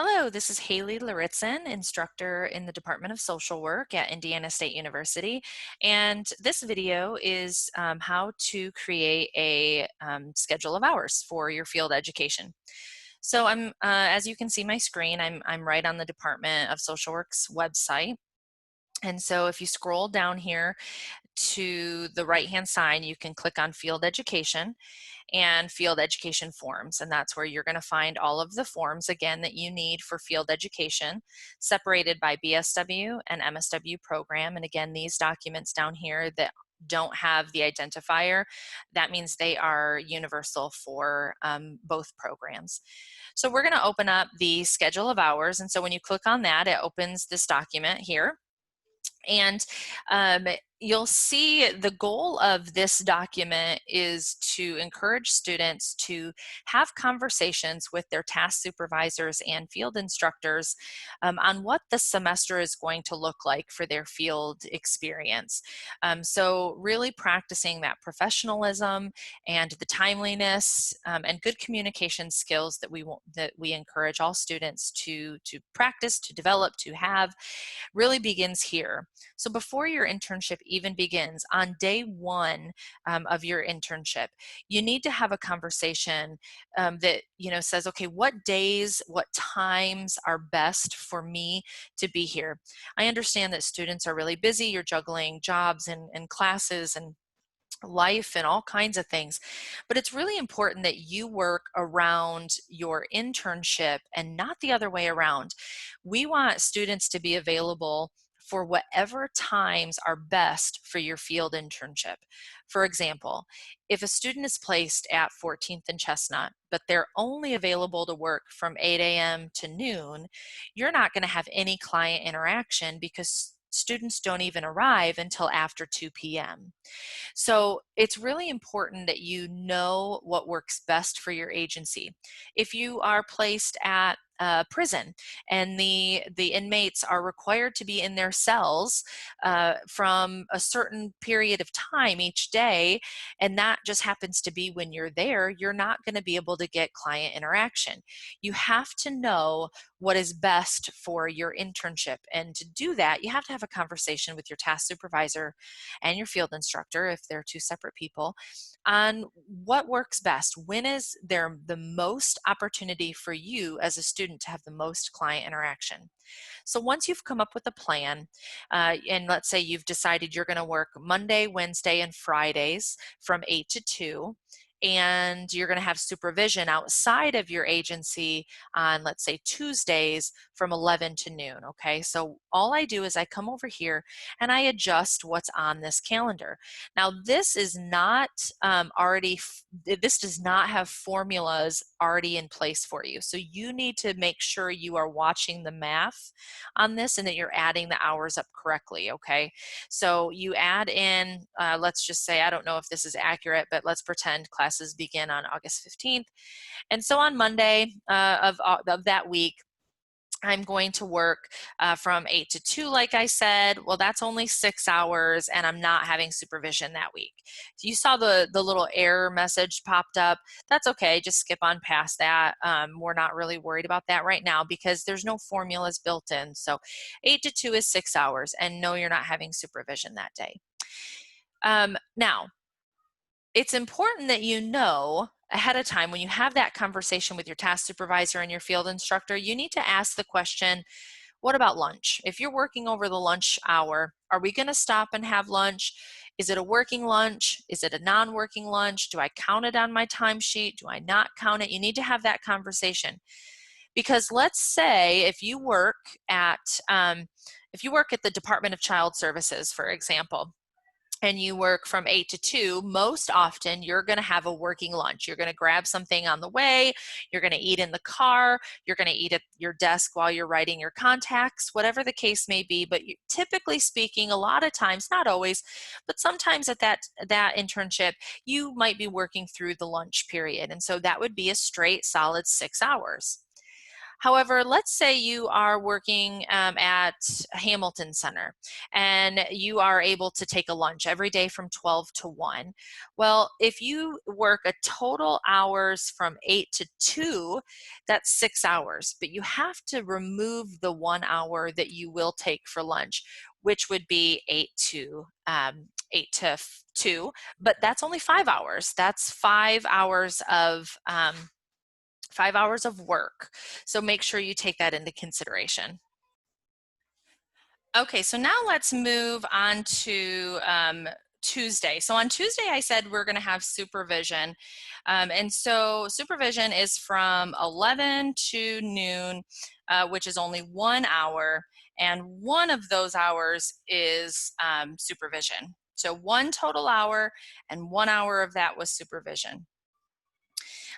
Hello, this is Hailee Lauritzen, instructor in the Department of Social Work at Indiana State University. And this video is how to create a schedule of hours for your field education. So as you can see my screen, I'm right on the Department of Social Work's website. And so if you scroll down here to the right-hand side, you can click on Field Education and Field Education Forms. And that's where you're going to find all of the forms, again, that you need for field education, separated by BSW and MSW program. And again, these documents down here that don't have the identifier, that means they are universal for both programs. So we're going to open up the schedule of hours. And so when you click on that, it opens this document here. And you'll see the goal of this document is to encourage students to have conversations with their task supervisors and field instructors on what the semester is going to look like for their field experience. So really practicing that professionalism and the timeliness and good communication skills that we encourage all students to practice, to develop, to have, really begins here. So before your internship even begins, on day one of your internship, you need to have a conversation that says, okay, what days, what times are best for me to be here? I understand that students are really busy. You're juggling jobs and classes and life and all kinds of things, but it's really important that you work around your internship and not the other way around. We want students to be available for whatever times are best for your field internship. For example, if a student is placed at 14th and Chestnut, but they're only available to work from 8 a.m. to noon, you're not going to have any client interaction because students don't even arrive until after 2 p.m. So it's really important that you know what works best for your agency. If you are placed at prison and the inmates are required to be in their cells from a certain period of time each day, and that just happens to be when you're there, you're not going to be able to get client interaction. You have to know what is best for your internship, and to do that you have to have a conversation with your task supervisor and your field instructor, if they're two separate people, on what works best. When is there the most opportunity for you as a student to have the most client interaction? So once you've come up with a plan, and let's say you've decided you're going to work Monday, Wednesday, and Fridays from 8 to 2, and you're going to have supervision outside of your agency on, let's say, Tuesdays from 11 to noon. Okay, so all I do is I come over here and I adjust what's on this calendar. Now, this is not this does not have formulas already in place for you. So you need to make sure you are watching the math on this and that you're adding the hours up correctly. Okay, so you add in, let's just say, I don't know if this is accurate, but let's pretend classes begin on August 15th. And so on Monday of that week, I'm going to work from 8 to 2, like I said. Well, that's only 6 hours, and I'm not having supervision that week. You saw the little error message popped up. That's okay. Just skip on past that. We're not really worried about that right now because there's no formulas built in. So 8 to 2 is 6 hours, and no, you're not having supervision that day. Now, it's important that you know ahead of time, when you have that conversation with your task supervisor and your field instructor, you need to ask the question, what about lunch? If you're working over the lunch hour, are we going to stop and have lunch? Is it a working lunch? Is it a non-working lunch? Do I count it on my timesheet? Do I not count it? You need to have that conversation. Because let's say if you work at the Department of Child Services, for example, and you work from 8 to 2, most often you're going to have a working lunch. You're going to grab something on the way, you're going to eat in the car, you're going to eat at your desk while you're writing your contacts, whatever the case may be. But typically speaking, a lot of times, not always, but sometimes at that internship, you might be working through the lunch period. And so that would be a straight solid 6 hours. However, let's say you are working at Hamilton Center and you are able to take a lunch every day from 12 to 1. Well, if you work a total hours from 8 to 2, that's 6 hours, but you have to remove the 1 hour that you will take for lunch, which would be 8 to 2, but that's only 5 hours. That's 5 hours of work. So make sure you take that into consideration. Okay, so now let's move on to Tuesday. So on Tuesday, I said we're going to have supervision. And so supervision is from 11 to noon, which is only 1 hour. And one of those hours is supervision. So 1 total hour, and 1 hour of that was supervision.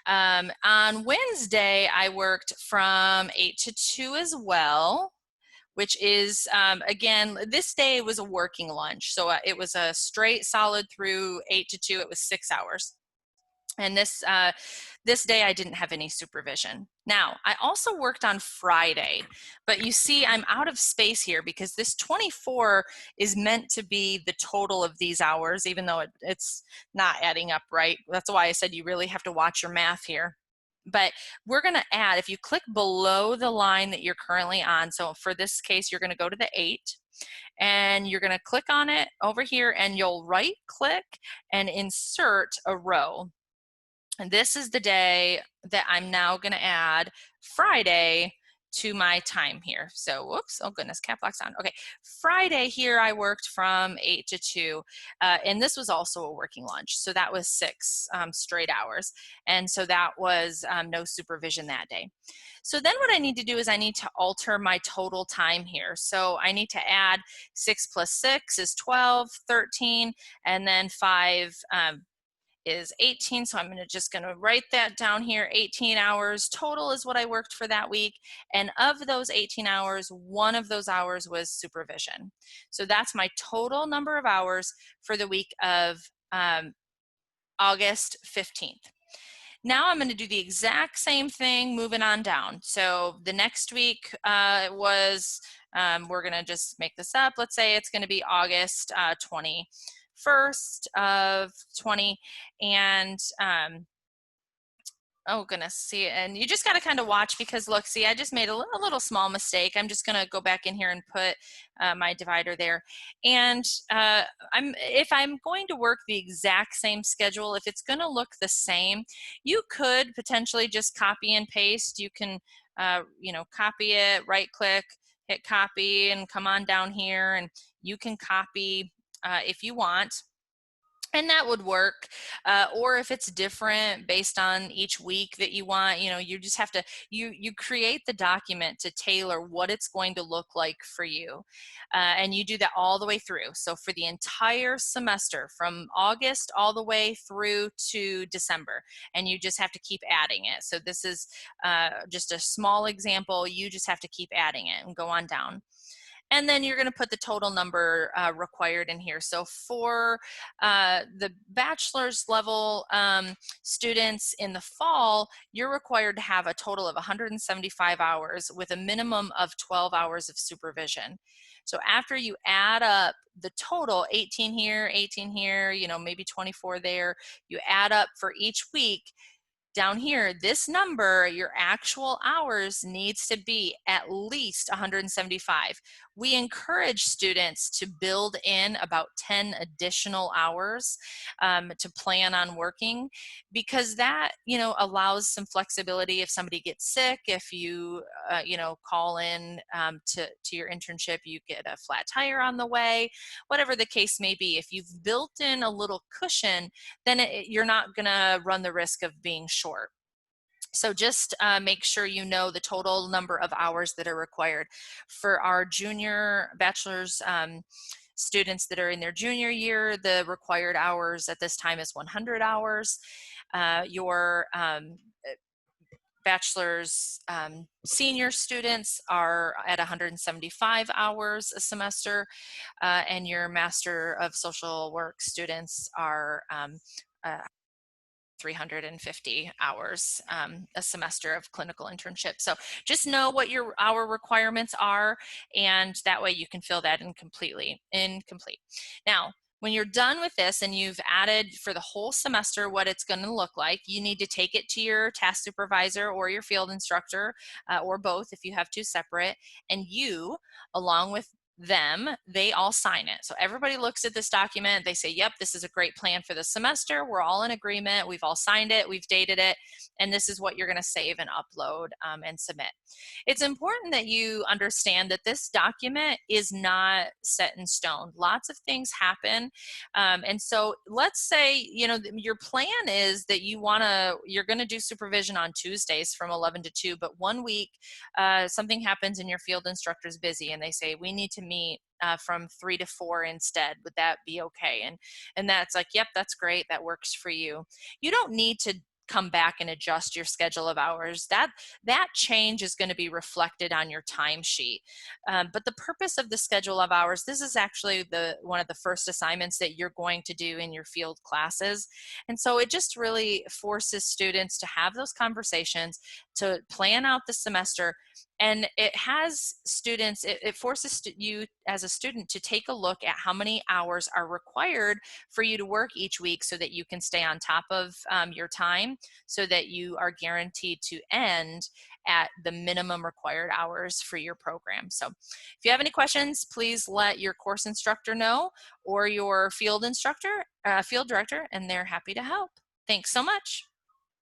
On Wednesday, I worked from 8 to 2 as well, which is, again, this day was a working lunch. So it was a straight solid through 8 to 2. It was 6 hours. And this day I didn't have any supervision. Now, I also worked on Friday, but you see I'm out of space here because this 24 is meant to be the total of these hours, even though it's not adding up right. That's why I said you really have to watch your math here. But we're going to add, if you click below the line that you're currently on, so for this case, you're going to go to the 8, and you're going to click on it over here, and you'll right click and insert a row. And this is the day that I'm now going to add Friday to my time here. So, whoops, oh goodness, cap lock's on. Okay, Friday here I worked from 8 to 2, and this was also a working lunch. So that was 6 straight hours. And so that was no supervision that day. So then what I need to do is I need to alter my total time here. So I need to add 6 plus 6 is 12, 13, and then 5 is 18. So I'm just going to write that down here. 18 hours total is what I worked for that week. And of those 18 hours, 1 of those hours was supervision. So that's my total number of hours for the week of August 15th. Now I'm going to do the exact same thing moving on down. So the next week we're going to just make this up. Let's say it's going to be August 21st of 20, and oh goodness, see, and you just got to kind of watch because look, see, I just made a little small mistake. I'm just going to go back in here and put my divider there. And if I'm going to work the exact same schedule, if it's going to look the same, you could potentially just copy and paste. You can, copy it, right click, hit copy, and come on down here, and you can copy if you want. And that would work. Or if it's different based on each week that you want, you just have to, you create the document to tailor what it's going to look like for you. And you do that all the way through. So for the entire semester, from August all the way through to December, and you just have to keep adding it. So this is just a small example. You just have to keep adding it and go on down. And then you're going to put the total number required in here. So for the bachelor's level students in the fall, you're required to have a total of 175 hours with a minimum of 12 hours of supervision. So after you add up the total, 18 here, maybe 24 there, you add up for each week. Down here, this number, your actual hours, needs to be at least 175. We encourage students to build in about 10 additional hours to plan on working, because that, allows some flexibility if somebody gets sick, if you, call in to your internship, you get a flat tire on the way, whatever the case may be. If you've built in a little cushion, then you're not going to run the risk of being short. So just make sure you know the total number of hours that are required. For our junior bachelor's students that are in their junior year, the required hours at this time is 100 hours. Your bachelor's senior students are at 175 hours a semester, and your Master of Social Work students are 350 hours a semester of clinical internship. So just know what your hour requirements are, and that way you can fill that incomplete. Now, when you're done with this and you've added for the whole semester what it's going to look like, you need to take it to your task supervisor or your field instructor, or both if you have two separate, and you, along with them, they all sign it. So everybody looks at this document, they say, yep, this is a great plan for the semester, we're all in agreement, we've all signed it, we've dated it, and this is what you're going to save and upload and submit. It's important that you understand that this document is not set in stone. Lots of things happen, and so let's say, you know, your plan is that you're going to do supervision on Tuesdays from 11 to 2, but one week something happens and your field instructor's busy and they say, we need to meet from 3 to 4 instead. Would that be okay? And that's like, yep, that's great. That works for you. You don't need to come back and adjust your schedule of hours. That change is going to be reflected on your timesheet. But the purpose of the schedule of hours, this is actually one of the first assignments that you're going to do in your field classes. And so it just really forces students to have those conversations, to plan out the semester. And it has students, it forces you as a student to take a look at how many hours are required for you to work each week so that you can stay on top of your time, so that you are guaranteed to end at the minimum required hours for your program. So if you have any questions, please let your course instructor know, or your field director, and they're happy to help. Thanks so much.